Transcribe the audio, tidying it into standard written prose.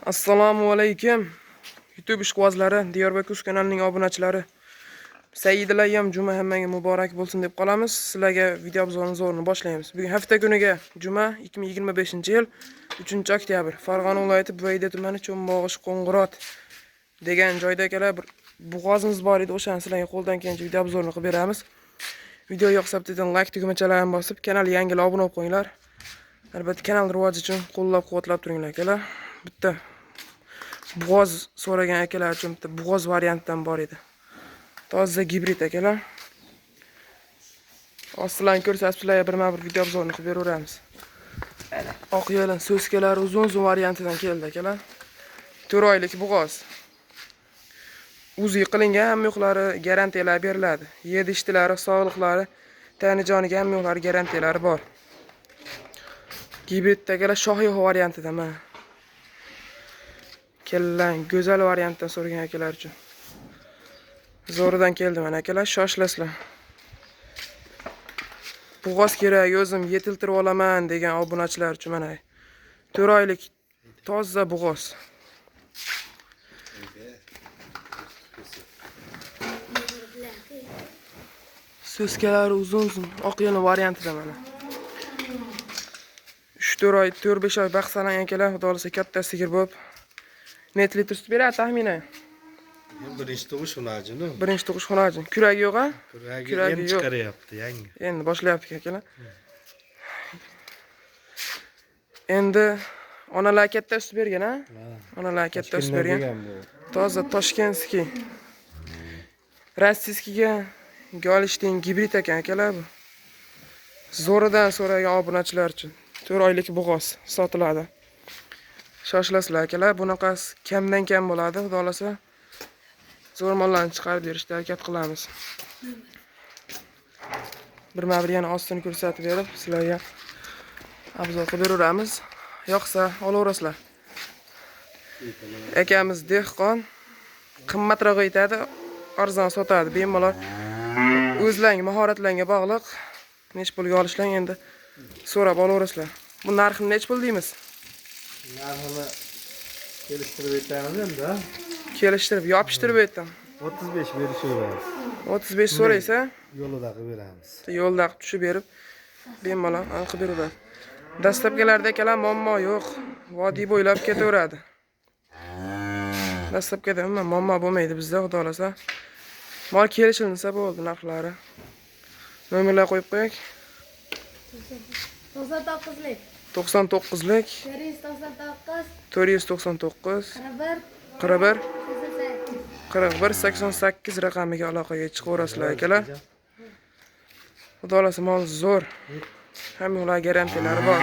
Assalomu alaykum. YouTube ishqibozlari, Diyorbekir kanalining obunachilari. Sayyidul ayyam juma hammaga muborak bo'lsin deb qolamiz. Sizlarga video obzorini boshlaymiz. Bugun hafta kuniga juma 2025-yil 3-oktyabr Farg'ona viloyati Buvayda tumani Cho'mbog'ish Qo'ng'irot degan joyda akalar bir bug'ozimiz bor edi. O'shani sizlarga qo'ldan kelgancha video obzorini qilib beramiz. Video yoqsa bittadan like tugmachalarini bosib, kanalga yangilar obuna bo'lib qo'yinglar. Albatta kanal rivoji uchun qo'llab-quvvatlab turinglar akalar. Bitta bug'oz so'ragan akalar uchun bitta bug'oz variantdan bor edi. Toza gibrid akalar. Ostidan ko'rsatib sizlarga birma-bir video obzorini qilib beraveramiz. Oq yalin so'skalari uzun variantidan keldi akalar. 4 oylik bug'oz. Uzi qilingan ham yo'qlari garantiyalar beriladi. Yedi ishtilari, sog'liqlari, tani joniga ham yo'qlari garantiyalari bor. Gibrid akalar shohi variantida mana. Kellang, go'zal variantdan so'ragan akalar uchun. Zo'ridan keldi mana akalar, shoshilasizlar. Bug'oz kerak, o'zim yetiltirib olaman degan obunachilar uchun mana 4 oylik toza bug'oz. So'skalari uzun, oq yelin variantida mana. 3-4 oy, 4-5 oy baxsalan akalar, xudo xolasa katta sigir bo'lib net litr sut beradi taxminan. Birinchi tug'ish xunajini. Birinchi tug'ish xunajin. Kuragi yo'q-a? Kuragi endi chiqaryapti, yangi. Endi boshlayapti akalar. Endi onalar katta sut bergan-a? Onalar katta sut bergan. Toza Toshkentskiy. Rossiyskiga Golishtin gibrid ekan akalar bu. Zo'ridan so'ragan obunachilar uchun 4 oylik bug'oz sotiladi. Shoshilasizlar akalar, bunaqasi kamdan kam bo'ladi, xudo xolasa. Zo'r mollarni chiqarib berishga harakat qilamiz. Birma-bir yana ostini ko'rsatib berib, sizlarga obzor qilib beraveramiz. Yoqsa olaverasizlar. Akamiz dehqon, qimmatroq aytadi, arzon sotadi. Bemalol o'zlaring mahoratlarga bog'liq. Nech pulga olishlang endi so'rab olaverasizlar. Bu narxini nech pul deymiz? Narxini kelishtirib aytamiz endi. Kelishtirib, yopishtirib aytdim. 35 berishamiz. 35 so'raysa, Yo'lida qilib beramiz. yo'lda tushib berib, bemalol qilib beraveradi. Dastlabkilarda akalar muammo yo'q. Vodiy bo'ylab ketaveradi. Dastlabkida muammo bo'lmaydi bizda, xudo xolasa. Mol kelishilsa bo'ldi narxlari. Nomerlar qo'yib qo'ying. 99lik 99lik 499 41 88 raqamiga aloqaga chiqaverasizlar akalar. Xudo xolasa mol zo'r. Hammalar garantiyalari bor.